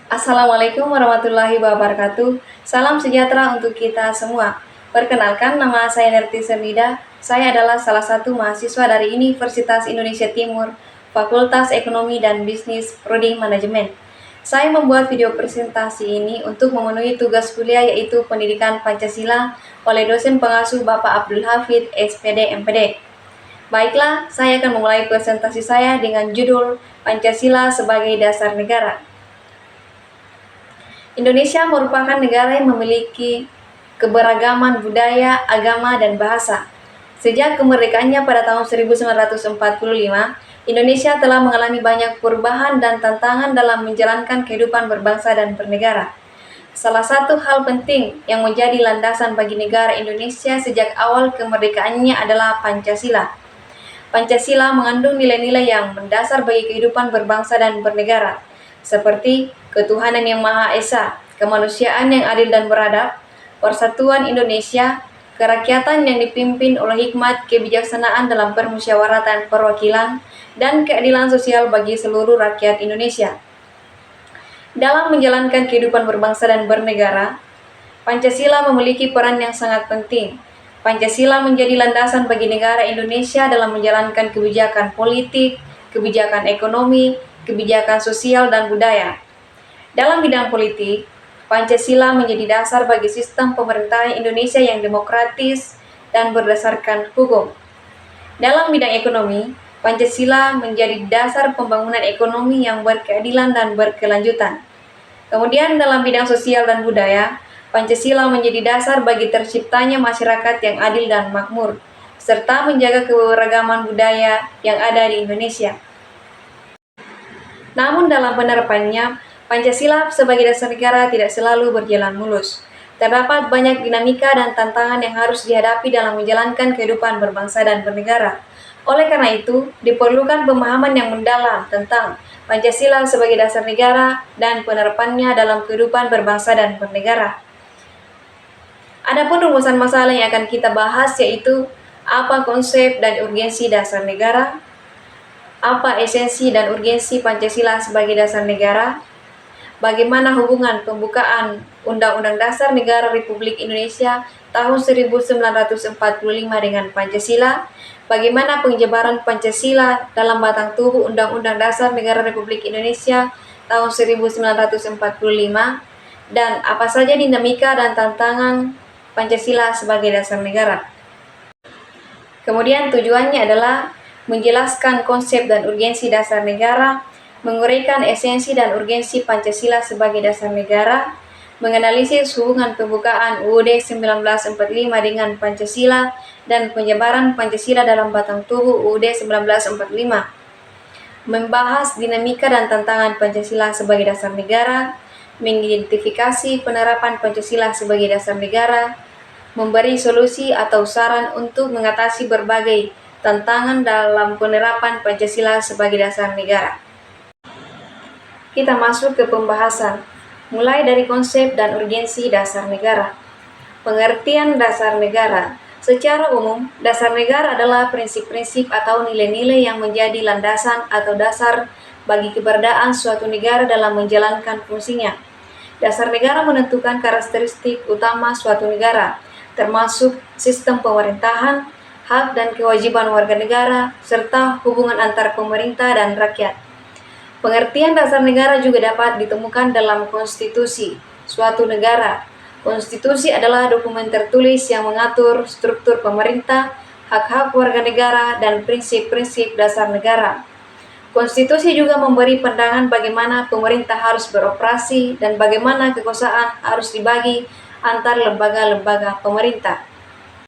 Assalamualaikum warahmatullahi wabarakatuh. Salam sejahtera untuk kita semua. Perkenalkan, nama saya Nerti Semida. Saya adalah salah satu mahasiswa dari Universitas Indonesia Timur, Fakultas Ekonomi dan Bisnis, Prodi Manajemen. Saya membuat video presentasi ini untuk memenuhi tugas kuliah yaitu Pendidikan Pancasila oleh dosen pengasuh Bapak Abdul Hafid, SPD, MPD. Baiklah, saya akan memulai presentasi saya dengan judul Pancasila sebagai Dasar Negara. Indonesia merupakan negara yang memiliki keberagaman budaya, agama, dan bahasa. Sejak kemerdekaannya pada tahun 1945, Indonesia telah mengalami banyak perubahan dan tantangan dalam menjalankan kehidupan berbangsa dan bernegara. Salah satu hal penting yang menjadi landasan bagi negara Indonesia sejak awal kemerdekaannya adalah Pancasila. Pancasila mengandung nilai-nilai yang mendasar bagi kehidupan berbangsa dan bernegara, seperti ketuhanan yang Maha Esa, kemanusiaan yang adil dan beradab, persatuan Indonesia, kerakyatan yang dipimpin oleh hikmat kebijaksanaan dalam permusyawaratan perwakilan, dan keadilan sosial bagi seluruh rakyat Indonesia. Dalam menjalankan kehidupan berbangsa dan bernegara, Pancasila memiliki peran yang sangat penting. Pancasila menjadi landasan bagi negara Indonesia dalam menjalankan kebijakan politik, kebijakan ekonomi, kebijakan sosial, dan budaya. Dalam bidang politik, Pancasila menjadi dasar bagi sistem pemerintahan Indonesia yang demokratis dan berdasarkan hukum. Dalam bidang ekonomi, Pancasila menjadi dasar pembangunan ekonomi yang berkeadilan dan berkelanjutan. Kemudian dalam bidang sosial dan budaya, Pancasila menjadi dasar bagi terciptanya masyarakat yang adil dan makmur, serta menjaga keberagaman budaya yang ada di Indonesia. Namun dalam penerapannya, Pancasila sebagai dasar negara tidak selalu berjalan mulus. Terdapat banyak dinamika dan tantangan yang harus dihadapi dalam menjalankan kehidupan berbangsa dan bernegara. Oleh karena itu, diperlukan pemahaman yang mendalam tentang Pancasila sebagai dasar negara dan penerapannya dalam kehidupan berbangsa dan bernegara. Adapun rumusan masalah yang akan kita bahas yaitu apa konsep dan urgensi dasar negara, apa esensi dan urgensi Pancasila sebagai dasar negara, bagaimana hubungan pembukaan Undang-Undang Dasar Negara Republik Indonesia tahun 1945 dengan Pancasila, bagaimana penyebaran Pancasila dalam batang tubuh Undang-Undang Dasar Negara Republik Indonesia tahun 1945, dan apa saja dinamika dan tantangan Pancasila sebagai dasar negara. Kemudian tujuannya adalah menjelaskan konsep dan urgensi dasar negara, menguraikan esensi dan urgensi Pancasila sebagai dasar negara, menganalisis hubungan pembukaan UUD 1945 dengan Pancasila dan penyebaran Pancasila dalam batang tubuh UUD 1945, membahas dinamika dan tantangan Pancasila sebagai dasar negara, mengidentifikasi penerapan Pancasila sebagai dasar negara, memberi solusi atau saran untuk mengatasi berbagai tantangan dalam penerapan Pancasila sebagai dasar negara. Kita masuk ke pembahasan, mulai dari konsep dan urgensi dasar negara. Pengertian dasar negara. Secara umum, dasar negara adalah prinsip-prinsip atau nilai-nilai yang menjadi landasan atau dasar bagi keberadaan suatu negara dalam menjalankan fungsinya. Dasar negara menentukan karakteristik utama suatu negara, termasuk sistem pemerintahan, hak dan kewajiban warga negara, serta hubungan antar pemerintah dan rakyat. Pengertian dasar negara juga dapat ditemukan dalam konstitusi suatu negara. Konstitusi adalah dokumen tertulis yang mengatur struktur pemerintah, hak-hak warga negara, dan prinsip-prinsip dasar negara. Konstitusi juga memberi pandangan bagaimana pemerintah harus beroperasi dan bagaimana kekuasaan harus dibagi antar lembaga-lembaga pemerintah.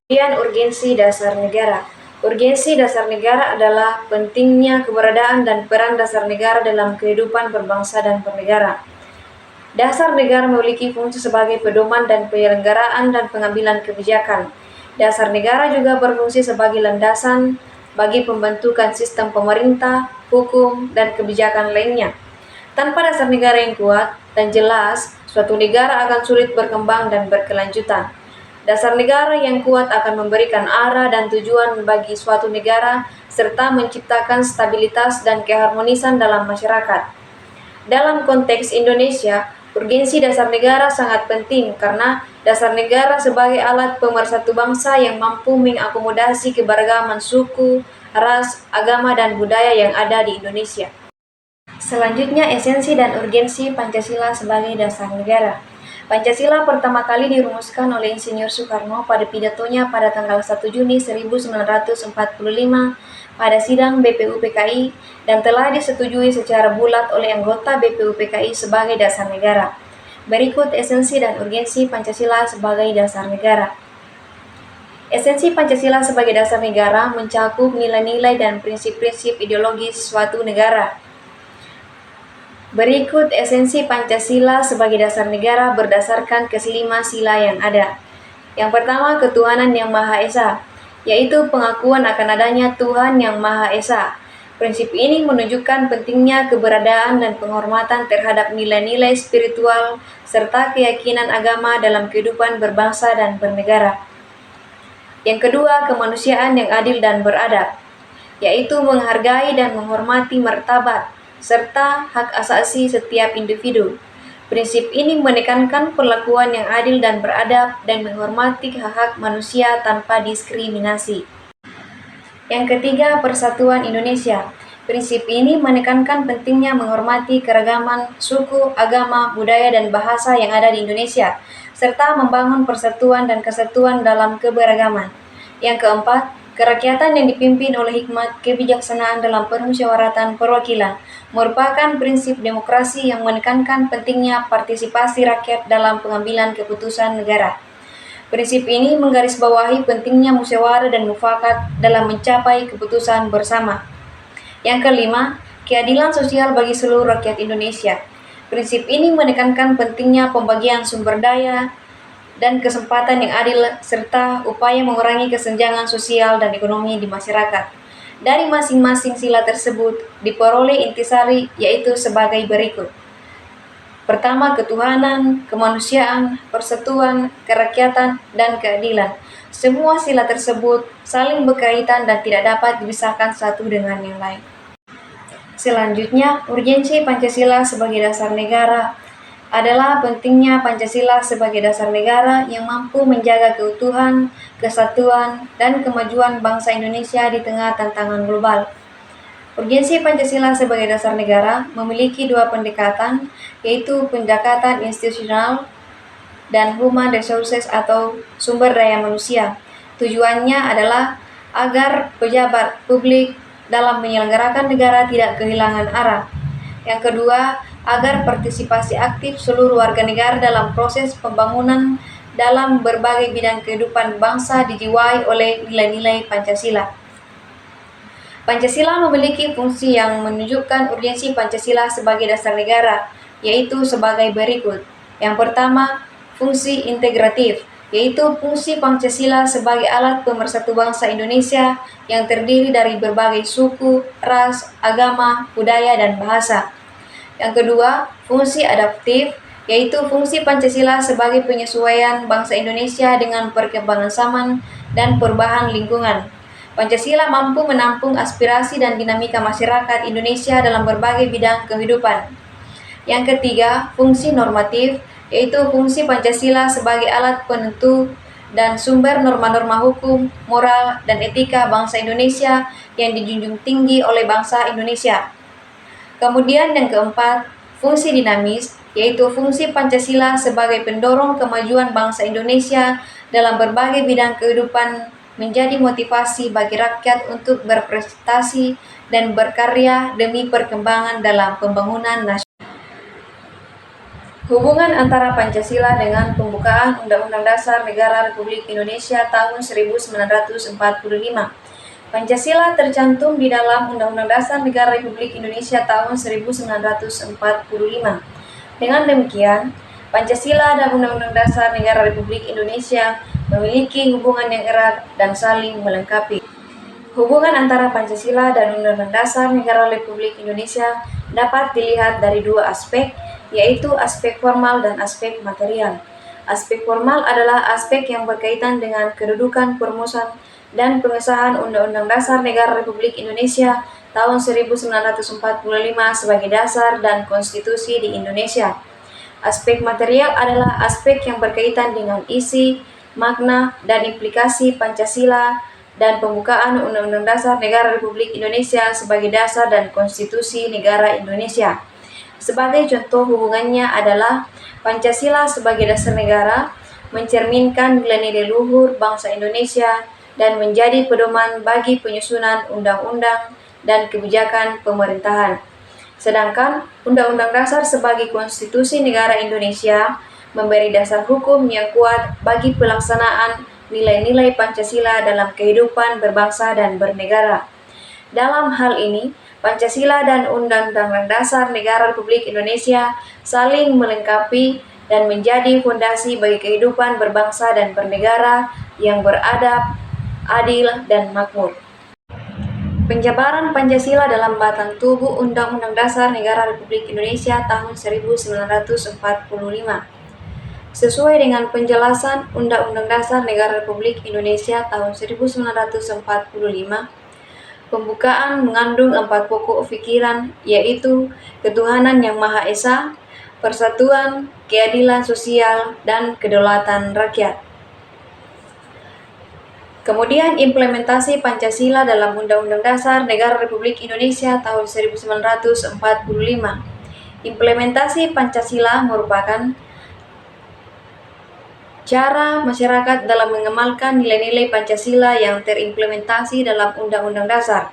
Kemudian urgensi dasar negara. Urgensi dasar negara adalah pentingnya keberadaan dan peran dasar negara dalam kehidupan berbangsa dan bernegara. Dasar negara memiliki fungsi sebagai pedoman dan penyelenggaraan dan pengambilan kebijakan. Dasar negara juga berfungsi sebagai landasan bagi pembentukan sistem pemerintah, hukum, dan kebijakan lainnya. Tanpa dasar negara yang kuat dan jelas, suatu negara akan sulit berkembang dan berkelanjutan. Dasar negara yang kuat akan memberikan arah dan tujuan bagi suatu negara serta menciptakan stabilitas dan keharmonisan dalam masyarakat. Dalam konteks Indonesia, urgensi dasar negara sangat penting karena dasar negara sebagai alat pemersatu bangsa yang mampu mengakomodasi keberagaman suku, ras, agama, dan budaya yang ada di Indonesia. Selanjutnya, esensi dan urgensi Pancasila sebagai dasar negara. Pancasila pertama kali dirumuskan oleh Insinyur Soekarno pada pidatonya pada tanggal 1 Juni 1945 pada sidang BPUPKI dan telah disetujui secara bulat oleh anggota BPUPKI sebagai dasar negara. Berikut esensi dan urgensi Pancasila sebagai dasar negara. Esensi Pancasila sebagai dasar negara mencakup nilai-nilai dan prinsip-prinsip ideologis suatu negara. Berikut esensi Pancasila sebagai dasar negara berdasarkan keselima sila yang ada. Yang pertama, ketuhanan yang Maha Esa, yaitu pengakuan akan adanya Tuhan yang Maha Esa. Prinsip ini menunjukkan pentingnya keberadaan dan penghormatan terhadap nilai-nilai spiritual serta keyakinan agama dalam kehidupan berbangsa dan bernegara. Yang kedua, kemanusiaan yang adil dan beradab, yaitu menghargai dan menghormati martabat serta hak asasi setiap individu. Prinsip ini menekankan perlakuan yang adil dan beradab dan menghormati hak-hak manusia tanpa diskriminasi. Yang ketiga, persatuan Indonesia. Prinsip ini menekankan pentingnya menghormati keragaman suku, agama, budaya, dan bahasa yang ada di Indonesia, serta membangun persatuan dan kesatuan dalam keberagaman. Yang keempat, kerakyatan yang dipimpin oleh hikmat kebijaksanaan dalam permusyawaratan perwakilan merupakan prinsip demokrasi yang menekankan pentingnya partisipasi rakyat dalam pengambilan keputusan negara. Prinsip ini menggarisbawahi pentingnya musyawarah dan mufakat dalam mencapai keputusan bersama. Yang kelima, keadilan sosial bagi seluruh rakyat Indonesia. Prinsip ini menekankan pentingnya pembagian sumber daya dan kesempatan yang adil serta upaya mengurangi kesenjangan sosial dan ekonomi di masyarakat. Dari masing-masing sila tersebut diperoleh intisari yaitu sebagai berikut. Pertama, ketuhanan, kemanusiaan, persatuan, kerakyatan, dan keadilan. Semua sila tersebut saling berkaitan dan tidak dapat dipisahkan satu dengan yang lain. Selanjutnya, urgensi Pancasila sebagai dasar negara adalah pentingnya Pancasila sebagai dasar negara yang mampu menjaga keutuhan, kesatuan, dan kemajuan bangsa Indonesia di tengah tantangan global. Urgensi Pancasila sebagai dasar negara memiliki dua pendekatan, yaitu pendekatan institusional dan human resources atau sumber daya manusia. Tujuannya adalah agar pejabat publik dalam menyelenggarakan negara tidak kehilangan arah. Yang kedua, agar partisipasi aktif seluruh warga negara dalam proses pembangunan dalam berbagai bidang kehidupan bangsa dijiwai oleh nilai-nilai Pancasila. Pancasila memiliki fungsi yang menunjukkan urgensi Pancasila sebagai dasar negara, yaitu sebagai berikut. Yang pertama, fungsi integratif, yaitu fungsi Pancasila sebagai alat pemersatu bangsa Indonesia yang terdiri dari berbagai suku, ras, agama, budaya, dan bahasa. Yang kedua, fungsi adaptif, yaitu fungsi Pancasila sebagai penyesuaian bangsa Indonesia dengan perkembangan zaman dan perubahan lingkungan. Pancasila mampu menampung aspirasi dan dinamika masyarakat Indonesia dalam berbagai bidang kehidupan. Yang ketiga, fungsi normatif, yaitu fungsi Pancasila sebagai alat penentu dan sumber norma-norma hukum, moral, dan etika bangsa Indonesia yang dijunjung tinggi oleh bangsa Indonesia. Kemudian yang keempat, fungsi dinamis, yaitu fungsi Pancasila sebagai pendorong kemajuan bangsa Indonesia dalam berbagai bidang kehidupan menjadi motivasi bagi rakyat untuk berprestasi dan berkarya demi perkembangan dalam pembangunan nasional. Hubungan antara Pancasila dengan pembukaan Undang-Undang Dasar Negara Republik Indonesia tahun 1945. Pancasila tercantum di dalam Undang-Undang Dasar Negara Republik Indonesia tahun 1945. Dengan demikian, Pancasila dan Undang-Undang Dasar Negara Republik Indonesia memiliki hubungan yang erat dan saling melengkapi. Hubungan antara Pancasila dan Undang-Undang Dasar Negara Republik Indonesia dapat dilihat dari dua aspek, yaitu aspek formal dan aspek material. Aspek formal adalah aspek yang berkaitan dengan kedudukan perumusan dan pengesahan Undang-Undang Dasar Negara Republik Indonesia tahun 1945 sebagai dasar dan konstitusi di Indonesia. Aspek material adalah aspek yang berkaitan dengan isi, makna, dan implikasi Pancasila dan pembukaan Undang-Undang Dasar Negara Republik Indonesia sebagai dasar dan konstitusi negara Indonesia. Sebagai contoh hubungannya adalah Pancasila sebagai dasar negara mencerminkan nilai-nilai luhur bangsa Indonesia dan menjadi pedoman bagi penyusunan undang-undang dan kebijakan pemerintahan. Sedangkan Undang-Undang Dasar sebagai konstitusi negara Indonesia memberi dasar hukum yang kuat bagi pelaksanaan nilai-nilai Pancasila dalam kehidupan berbangsa dan bernegara. Dalam hal ini, Pancasila dan Undang-Undang Dasar Negara Republik Indonesia saling melengkapi dan menjadi fondasi bagi kehidupan berbangsa dan bernegara yang beradab, adil, dan makmur. Penjabaran Pancasila dalam batang tubuh Undang-Undang Dasar Negara Republik Indonesia tahun 1945. Sesuai dengan penjelasan Undang-Undang Dasar Negara Republik Indonesia tahun 1945, pembukaan mengandung 4 pokok pikiran, yaitu ketuhanan yang Maha Esa, persatuan, keadilan sosial, dan kedaulatan rakyat. Kemudian implementasi Pancasila dalam Undang-Undang Dasar Negara Republik Indonesia tahun 1945. Implementasi Pancasila merupakan cara masyarakat dalam mengamalkan nilai-nilai Pancasila yang terimplementasi dalam Undang-Undang Dasar,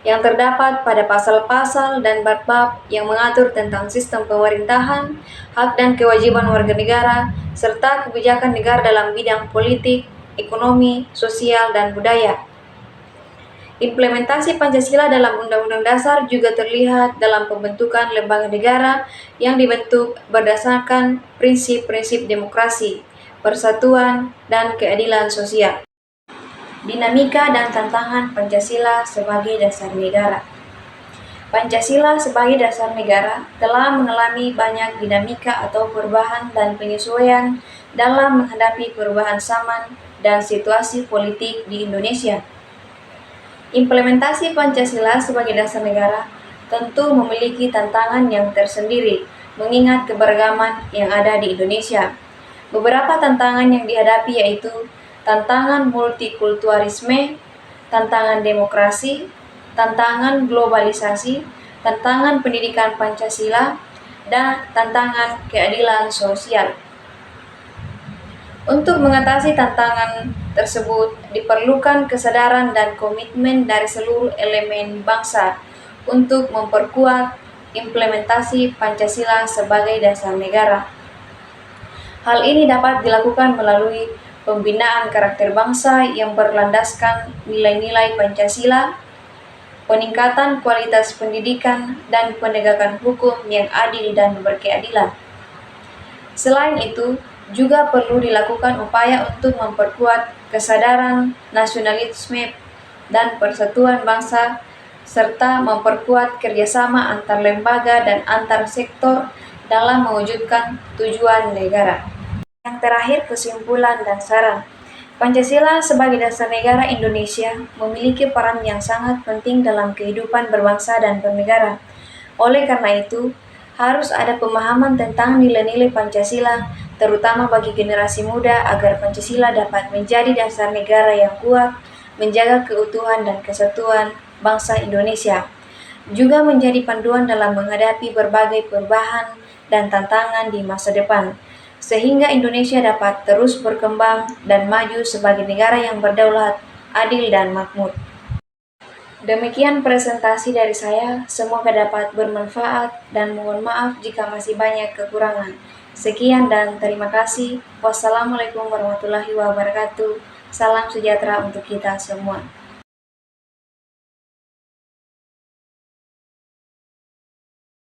yang terdapat pada pasal-pasal dan bab-bab yang mengatur tentang sistem pemerintahan, hak dan kewajiban warga negara, serta kebijakan negara dalam bidang politik, ekonomi, sosial, dan budaya. Implementasi Pancasila dalam Undang-Undang Dasar juga terlihat dalam pembentukan lembaga negara yang dibentuk berdasarkan prinsip-prinsip demokrasi, persatuan, dan keadilan sosial. Dinamika dan tantangan Pancasila sebagai dasar negara. Pancasila sebagai dasar negara telah mengalami banyak dinamika atau perubahan dan penyesuaian dalam menghadapi perubahan zaman dan situasi politik di Indonesia. Implementasi Pancasila sebagai dasar negara tentu memiliki tantangan yang tersendiri, mengingat keberagaman yang ada di Indonesia. Beberapa tantangan yang dihadapi yaitu tantangan multikulturalisme, tantangan demokrasi, tantangan globalisasi, tantangan pendidikan Pancasila, dan tantangan keadilan sosial. Untuk mengatasi tantangan tersebut, diperlukan kesadaran dan komitmen dari seluruh elemen bangsa untuk memperkuat implementasi Pancasila sebagai dasar negara. Hal ini dapat dilakukan melalui pembinaan karakter bangsa yang berlandaskan nilai-nilai Pancasila, peningkatan kualitas pendidikan, dan penegakan hukum yang adil dan berkeadilan. Selain itu, juga perlu dilakukan upaya untuk memperkuat kesadaran nasionalisme dan persatuan bangsa, serta memperkuat kerjasama antar lembaga dan antar sektor dalam mewujudkan tujuan negara. Yang terakhir, kesimpulan dan saran. Pancasila sebagai dasar negara Indonesia memiliki peran yang sangat penting dalam kehidupan berbangsa dan bernegara. Oleh karena itu, harus ada pemahaman tentang nilai-nilai Pancasila, terutama bagi generasi muda agar Pancasila dapat menjadi dasar negara yang kuat, menjaga keutuhan dan kesatuan bangsa Indonesia, juga menjadi panduan dalam menghadapi berbagai perubahan dan tantangan di masa depan, sehingga Indonesia dapat terus berkembang dan maju sebagai negara yang berdaulat, adil, dan makmur. Demikian presentasi dari saya, semoga dapat bermanfaat dan mohon maaf jika masih banyak kekurangan. Sekian dan terima kasih. Wassalamualaikum warahmatullahi wabarakatuh. Salam sejahtera untuk kita semua.